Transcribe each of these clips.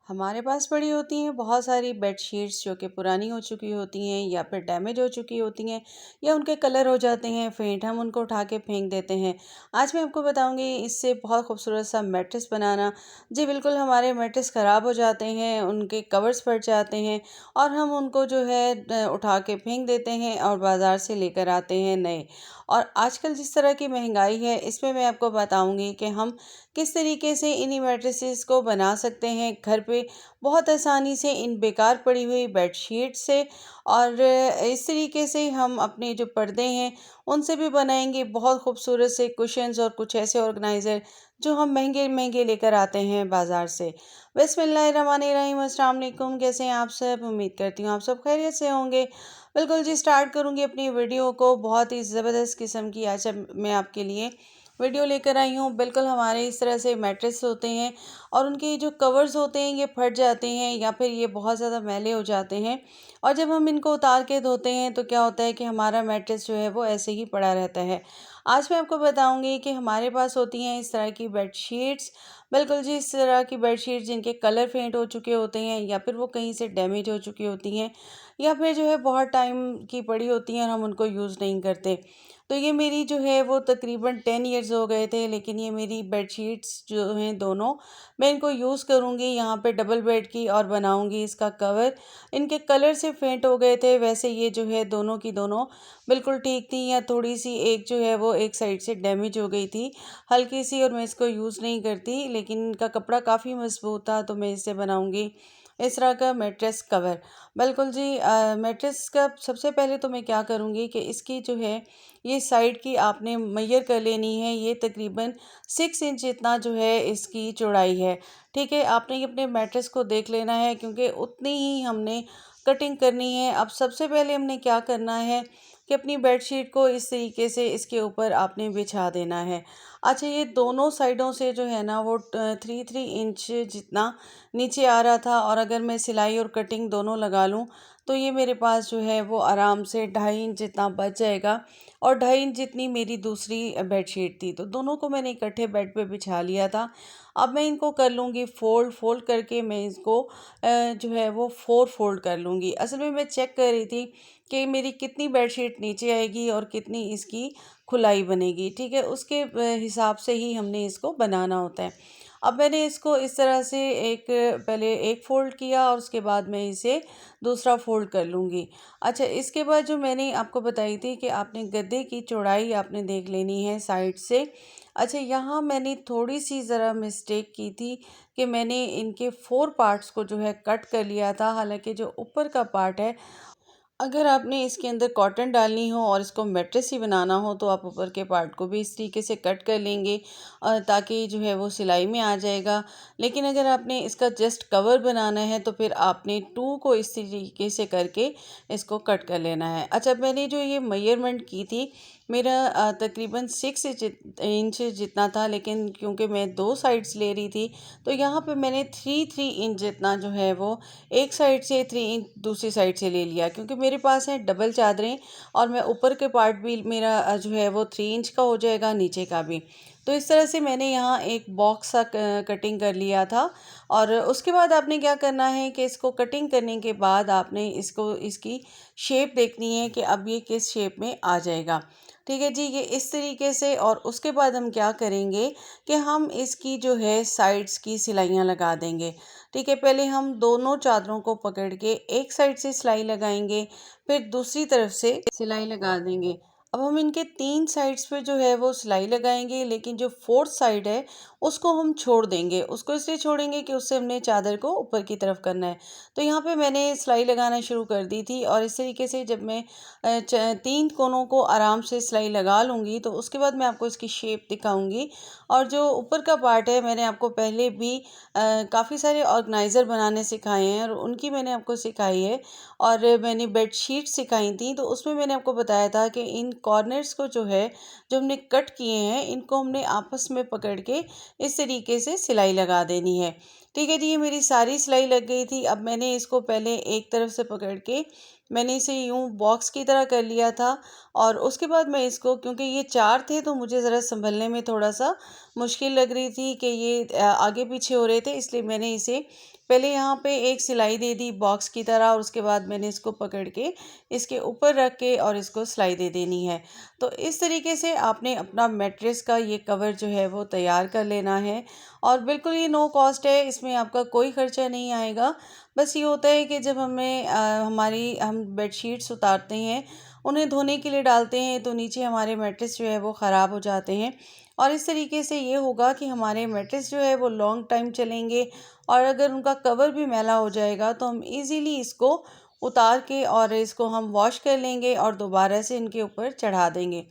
हमारे पास पड़ी होती हैं बहुत सारी बेडशीट्स जो कि पुरानी हो चुकी होती हैं या फिर डैमेज हो चुकी होती हैं या उनके कलर हो जाते हैं फेंट, हम उनको उठा के फेंक देते हैं। आज मैं आपको बताऊंगी इससे बहुत खूबसूरत सा मैट्रेस बनाना। जी बिल्कुल, हमारे मैट्रेस ख़राब हो जाते हैं, उनके कवर्स फट जाते हैं और हम उनको जो है उठा के फेंक देते हैं और बाज़ार से लेकर आते हैं नए। और आजकल जिस तरह की महंगाई है, इसमें मैं आपको बताऊंगी कि हम किस तरीके से इन्हीं मैट्रेसेस को बना सकते हैं घर पे बहुत आसानी से इन बेकार पड़ी हुई बेडशीट से। और इस तरीके से हम अपने जो पर्दे हैं उनसे भी बनाएंगे बहुत खूबसूरत से कुशन्स और कुछ ऐसे ऑर्गेनाइज़र जो हम महंगे महंगे लेकर आते हैं बाज़ार से। बिस्मिल्लाहिर्रहमानिर्रहीम, अस्सलाम वालेकुम। कैसे हैं आप सब? उम्मीद करती हूँ आप सब खैरियत से होंगे। बिल्कुल जी, स्टार्ट करूँगी अपनी वीडियो को। बहुत ही ज़बरदस्त किस्म की आज मैं आपके लिए वीडियो लेकर आई हूँ। बिल्कुल हमारे इस तरह से मैट्रेस होते हैं और उनके जो कवर्स होते हैं ये फट जाते हैं या फिर ये बहुत ज़्यादा मैले हो जाते हैं। और जब हम इनको उतार के धोते हैं तो क्या होता है कि हमारा मैट्रेस जो है वो ऐसे ही पड़ा रहता है। आज मैं आपको बताऊंगी कि हमारे पास होती हैं इस तरह की बेडशीट्स। बिल्कुल जी, इस तरह की बेडशीट्स जिनके कलर फेंट हो चुके होते हैं या फिर वो कहीं से डैमेज हो चुकी होती हैं या फिर जो है बहुत टाइम की पड़ी होती हैं और हम उनको यूज़ नहीं करते। तो ये मेरी जो है वो तकरीबन 10 इयर्स हो गए थे, लेकिन ये मेरी बेडशीट्स जो हैं दोनों, मैं इनको यूज़ करूँगी यहाँ पे डबल बेड की और बनाऊँगी इसका कवर। इनके कलर से फेंट हो गए थे, वैसे ये जो है दोनों की दोनों बिल्कुल ठीक थी, या थोड़ी सी एक जो है वो एक साइड से डैमेज हो गई थी हल्की सी, और मैं इसको यूज़ नहीं करती, लेकिन इनका कपड़ा काफ़ी मजबूत था तो मैं इससे बनाऊँगी इस तरह का मैट्रेस कवर। बिल्कुल जी, मैट्रेस का सबसे पहले तो मैं क्या करूँगी कि इसकी जो है ये साइड की आपने मेजर कर लेनी है। ये तकरीबन 6 इंच जितना जो है इसकी चौड़ाई है। ठीक है, आपने ये अपने मैट्रेस को देख लेना है क्योंकि उतनी ही हमने कटिंग करनी है। अब सबसे पहले हमने क्या करना है कि अपनी बेडशीट को इस तरीके से इसके ऊपर आपने बिछा देना है। अच्छा, ये दोनों साइडों से जो है ना वो 3-3 इंच जितना नीचे आ रहा था, और अगर मैं सिलाई और कटिंग दोनों लगा लूँ तो ये मेरे पास जो है वो आराम से 2.5 इंच जितना बच जाएगा। और 2.5 इंच जितनी मेरी दूसरी बेडशीट थी, तो दोनों को मैंने इकट्ठे बेड पे बिछा लिया था। अब मैं इनको कर लूँगी फोल्ड। फोल्ड करके मैं इसको जो है वो 4 फोल्ड कर लूँगी। असल में मैं चेक कर रही थी कि मेरी कितनी बेडशीट नीचे आएगी और कितनी इसकी खुलाई बनेगी। ठीक है, उसके हिसाब से ही हमने इसको बनाना होता है। अब मैंने इसको इस तरह से एक पहले एक फ़ोल्ड किया और उसके बाद मैं इसे दूसरा फ़ोल्ड कर लूँगी। अच्छा, इसके बाद जो मैंने आपको बताई थी कि आपने गद्दे की चौड़ाई आपने देख लेनी है साइड से। अच्छा, यहाँ मैंने थोड़ी-सी ज़रा मिस्टेक की थी कि मैंने इनके 4 पार्ट्स को जो है कट कर लिया था। हालाँकि जो ऊपर का पार्ट है, अगर आपने इसके अंदर कॉटन डालनी हो और इसको मैट्रेस ही बनाना हो तो आप ऊपर के पार्ट को भी इस तरीके से कट कर लेंगे ताकि जो है वो सिलाई में आ जाएगा। लेकिन अगर आपने इसका जस्ट कवर बनाना है तो फिर आपने 2 को इस तरीके से करके इसको कट कर लेना है। अच्छा, मैंने जो ये मेजरमेंट की थी, मेरा तकरीबन 6 इंच जितना था, लेकिन क्योंकि मैं 2 साइड्स ले रही थी तो यहाँ पे मैंने 3-3 इंच जितना जो है वो एक साइड से 3 इंच दूसरी साइड से ले लिया, क्योंकि मेरे पास है डबल चादरें और मैं ऊपर के पार्ट भी मेरा जो है वो 3 इंच का हो जाएगा, नीचे का भी। तो इस तरह से मैंने यहाँ एक बॉक्स सा कटिंग कर लिया था। और उसके बाद आपने क्या करना है कि इसको कटिंग करने के बाद आपने इसको इसकी शेप देखनी है कि अब ये किस शेप में आ जाएगा। ठीक है जी, ये इस तरीके से। और उसके बाद हम क्या करेंगे कि हम इसकी जो है साइड्स की सिलाइयाँ लगा देंगे। ठीक है, पहले हम दोनों चादरों को पकड़ के एक साइड से सिलाई लगाएंगे, फिर दूसरी तरफ से सिलाई लगा देंगे। अब हम इनके 3 साइड्स पे जो है वो सिलाई लगाएंगे, लेकिन जो फोर्थ साइड है उसको हम छोड़ देंगे। उसको इसलिए छोड़ेंगे कि उससे हमने चादर को ऊपर की तरफ करना है। तो यहाँ पे मैंने सिलाई लगाना शुरू कर दी थी, और इस तरीके से जब मैं 3 कोनों को आराम से सिलाई लगा लूँगी तो उसके बाद मैं आपको इसकी शेप दिखाऊंगी। और जो ऊपर का पार्ट है, मैंने आपको पहले भी काफ़ी सारे ऑर्गेनाइज़र बनाने सिखाए हैं और उनकी मैंने आपको सिखाई है। और मैंने बेडशीट सिखाई थी तो उसमें मैंने आपको बताया था कि इन कॉर्नर्स को जो है, जो हमने कट किए हैं, इनको हमने आपस में पकड़ के इस तरीके से सिलाई लगा देनी है। ठीक है जी, ये मेरी सारी सिलाई लग गई थी। अब मैंने इसको पहले एक तरफ से पकड़ के मैंने इसे यूँ बॉक्स की तरह कर लिया था और उसके बाद मैं इसको, क्योंकि ये 4 थे तो मुझे ज़रा सँभलने में थोड़ा-सा मुश्किल लग रही थी कि ये आगे पीछे हो रहे थे, इसलिए मैंने इसे पहले यहाँ पे एक सिलाई दे दी बॉक्स की तरह और उसके बाद मैंने इसको पकड़ के इसके ऊपर रख के और इसको सिलाई दे देनी है। तो इस तरीके से आपने अपना मैट्रेस का ये कवर जो है वो तैयार कर लेना है और बिल्कुल ये नो कॉस्ट है, इसमें आपका कोई खर्चा नहीं आएगा। बस ये होता है कि जब हम बेडशीट्स उतारते हैं, उन्हें धोने के लिए डालते हैं तो नीचे हमारे मैट्रेस जो है वो ख़राब हो जाते हैं और इस तरीके से ये होगा कि हमारे मैट्रेस जो है वो लॉन्ग टाइम चलेंगे और अगर उनका कवर भी मैला हो जाएगा तो हम इजीली इसको उतार के और इसको हम वॉश कर लेंगे और दोबारा से इनके ऊपर चढ़ा देंगे।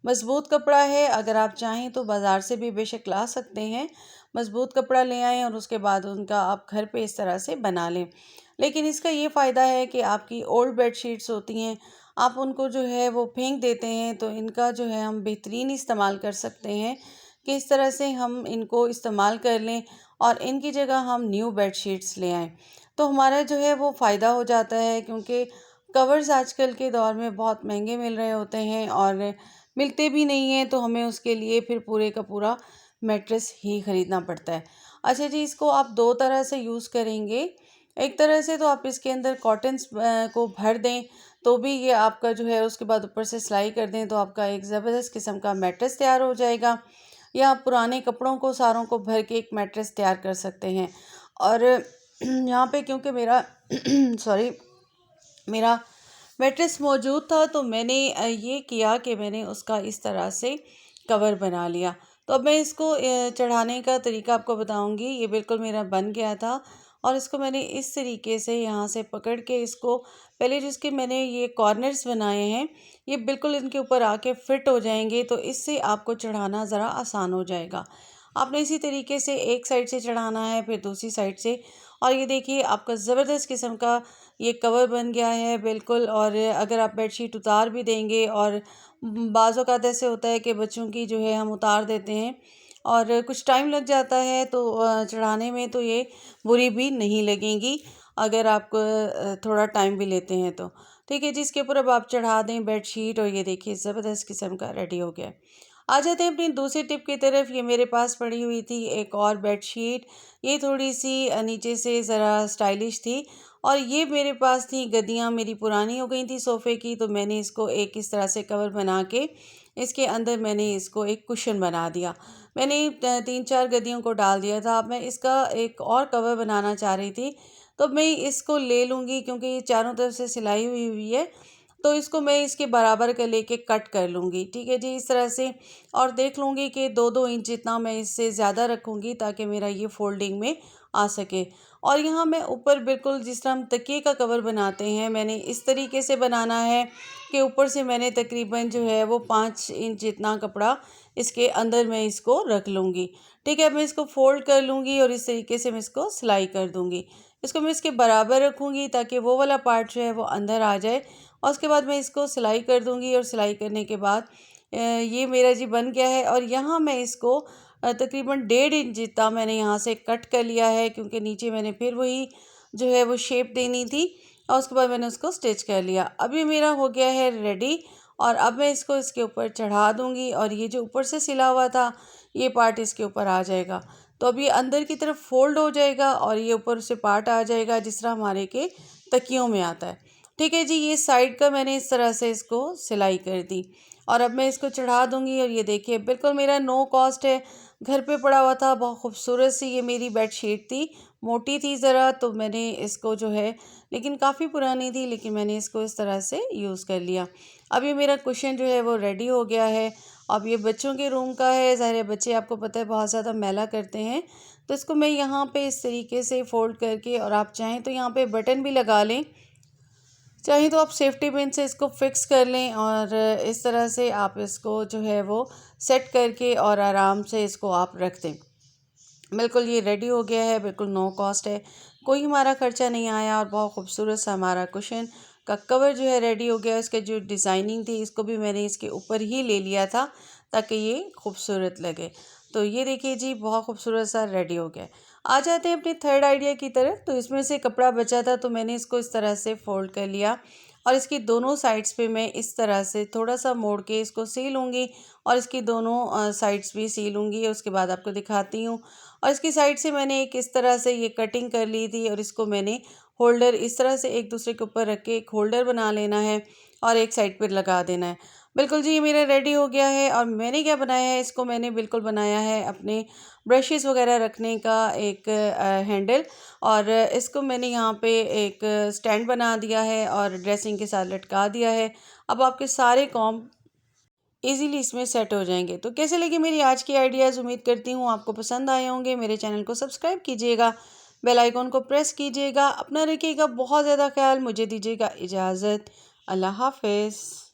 मज़बूत कपड़ा है, अगर आप चाहें तो बाज़ार से भी बेशक ला सकते हैं। मज़बूत कपड़ा ले आएँ और उसके बाद उनका आप घर पे इस तरह से बना लें। लेकिन इसका ये फ़ायदा है कि आपकी ओल्ड बेडशीट्स होती हैं, आप उनको जो है वो फेंक देते हैं, तो इनका जो है हम बेहतरीन इस्तेमाल कर सकते हैं कि इस तरह से हम इनको इस्तेमाल कर लें और इनकी जगह हम न्यू बेडशीट्स ले आएँ। तो हमारा जो है वो फ़ायदा हो जाता है, क्योंकि कवर्स आजकल के दौर में बहुत महंगे मिल रहे होते हैं और मिलते भी नहीं हैं, तो हमें उसके लिए फिर पूरे का पूरा मैट्रेस ही ख़रीदना पड़ता है। अच्छा जी, इसको आप 2 तरह से यूज़ करेंगे। एक तरह से तो आप इसके अंदर कॉटन्स को भर दें, तो भी ये आपका जो है उसके बाद ऊपर से सिलाई कर दें तो आपका एक ज़बरदस्त किस्म का मैट्रेस तैयार हो जाएगा। या आप पुराने कपड़ों को सारों को भर के एक मैट्रेस तैयार कर सकते हैं। और यहाँ पे क्योंकि मेरा सॉरी, मेरा मैट्रेस मौजूद था तो मैंने ये किया कि मैंने उसका इस तरह से कवर बना लिया। तो अब मैं इसको चढ़ाने का तरीका आपको बताऊंगी। ये बिल्कुल मेरा बन गया था और इसको मैंने इस तरीके से यहाँ से पकड़ के इसको पहले जिसके मैंने ये कॉर्नर्स बनाए हैं, ये बिल्कुल इनके ऊपर आके फिट हो जाएंगे, तो इससे आपको चढ़ाना ज़रा आसान हो जाएगा। आपने इसी तरीके से एक साइड से चढ़ाना है, फिर दूसरी साइड से, और ये देखिए आपका ज़बरदस्त किस्म का ये कवर बन गया है बिल्कुल। और अगर आप बेडशीट उतार भी देंगे और बाज़ औक़ात ऐसे होता है कि बच्चों की जो है हम उतार देते हैं और कुछ टाइम लग जाता है तो चढ़ाने में, तो ये बुरी भी नहीं लगेंगी अगर आप थोड़ा टाइम भी लेते हैं तो। ठीक है जी, इसके ऊपर अब आप चढ़ा दें बेडशीट और ये देखिए ज़बरदस्त किस्म का रेडी हो गया है। आ जाते हैं अपनी दूसरी टिप की तरफ। ये मेरे पास पड़ी हुई थी एक और बेडशीट। ये थोड़ी सी नीचे से ज़रा स्टाइलिश थी और ये मेरे पास थी गद्दियाँ, मेरी पुरानी हो गई थी सोफ़े की, तो मैंने इसको एक इस तरह से कवर बना के इसके अंदर मैंने इसको एक कुशन बना दिया। मैंने 3-4 गद्दियों को डाल दिया था। अब मैं इसका एक और कवर बनाना चाह रही थी, तो मैं इसको ले लूँगी क्योंकि ये चारों तरफ से सिलाई हुई हुई है, तो इसको मैं इसके बराबर का लेके कट कर लूँगी। ठीक है जी, इस तरह से। और देख लूँगी कि 2-2 इंच जितना मैं इससे ज़्यादा रखूँगी ताकि मेरा ये फ़ोल्डिंग में आ सके। और यहाँ मैं ऊपर बिल्कुल जिस तरह हम तकिए का कवर बनाते हैं, मैंने इस तरीके से बनाना है कि ऊपर से मैंने तकरीबन जो है वो 5 इंच जितना कपड़ा इसके अंदर मैं इसको रख लूँगी। ठीक है, मैं इसको फ़ोल्ड कर लूँगी और इस तरीके से मैं इसको सिलाई कर दूँगी। इसको मैं इसके बराबर रखूँगी ताकि वो वाला पार्ट जो है वो अंदर आ जाए और उसके बाद मैं इसको सिलाई कर दूँगी और सिलाई करने के बाद ये मेरा जी बन गया है। और यहाँ मैं इसको तकरीबन 1.5 इंच जितना मैंने यहाँ से कट कर लिया है, क्योंकि नीचे मैंने फिर वही जो है वो शेप देनी थी और उसके बाद मैंने उसको स्टिच कर लिया। अब ये मेरा हो गया है रेडी और अब मैं इसको इसके ऊपर चढ़ा दूँगी और ये जो ऊपर से सिला हुआ था ये पार्ट इसके ऊपर आ जाएगा। तो अब ये अंदर की तरफ फ़ोल्ड हो जाएगा और ये ऊपर से पार्ट आ जाएगा जिस तरह हमारे के तकियों में आता है। ठीक है जी, ये साइड का मैंने इस तरह से इसको सिलाई कर दी और अब मैं इसको चढ़ा दूँगी और ये देखिए बिल्कुल मेरा नो कॉस्ट है। घर पे पड़ा हुआ था, बहुत खूबसूरत सी ये मेरी बेडशीट थी, मोटी थी ज़रा, तो मैंने इसको जो है, लेकिन काफ़ी पुरानी थी, लेकिन मैंने इसको इस तरह से यूज़ कर लिया। अब ये मेरा कुशन जो है वो रेडी हो गया है। अब ये बच्चों के रूम का है, ज़ाहिर है बच्चे आपको पता है बहुत ज़्यादा मैला करते हैं, तो इसको मैं यहाँ पे इस तरीके से फ़ोल्ड करके, और आप चाहें तो यहाँ पे बटन भी लगा लें, चाहें तो आप सेफ्टी पिन से इसको फिक्स कर लें और इस तरह से आप इसको जो है वो सेट करके और आराम से इसको आप रख दें। बिल्कुल ये रेडी हो गया है, बिल्कुल नो कॉस्ट है, कोई हमारा खर्चा नहीं आया और बहुत खूबसूरत सा हमारा कुशन का कवर जो है रेडी हो गया। इसके जो डिज़ाइनिंग थी इसको भी मैंने इसके ऊपर ही ले लिया था ताकि ये खूबसूरत लगे। तो ये देखिए जी, बहुत खूबसूरत सा रेडी हो गया। आ जाते हैं अपने थर्ड आइडिया की तरफ। तो इसमें से कपड़ा बचा था तो मैंने इसको इस तरह से फ़ोल्ड कर लिया और इसकी दोनों साइड्स पे मैं इस तरह से थोड़ा सा मोड़ के इसको सी लूँगी और इसकी दोनों साइड्स भी सी लूँगी। उसके बाद आपको दिखाती हूँ। और इसकी साइड से मैंने एक इस तरह से ये कटिंग कर ली थी और इसको मैंने होल्डर इस तरह से एक दूसरे के ऊपर रख के एक होल्डर बना लेना है और एक साइड पर लगा देना है। बिल्कुल जी, ये मेरा रेडी हो गया है। और मैंने क्या बनाया है, इसको मैंने बिल्कुल बनाया है अपने ब्रशेस वगैरह रखने का एक हैंडल। और इसको मैंने यहाँ पे एक स्टैंड बना दिया है और ड्रेसिंग के साथ लटका दिया है। अब आपके सारे कॉम्ब इजीली इसमें सेट हो जाएंगे। तो कैसे लगी मेरी आज की आइडियाज़, उम्मीद करती हूँ आपको पसंद आए होंगे। मेरे चैनल को सब्सक्राइब कीजिएगा, बेल आइकॉन को प्रेस कीजिएगा। अपना रखिएगा बहुत ज़्यादा ख्याल। मुझे दीजिएगा इजाज़त। अल्लाह हाफ़िज़।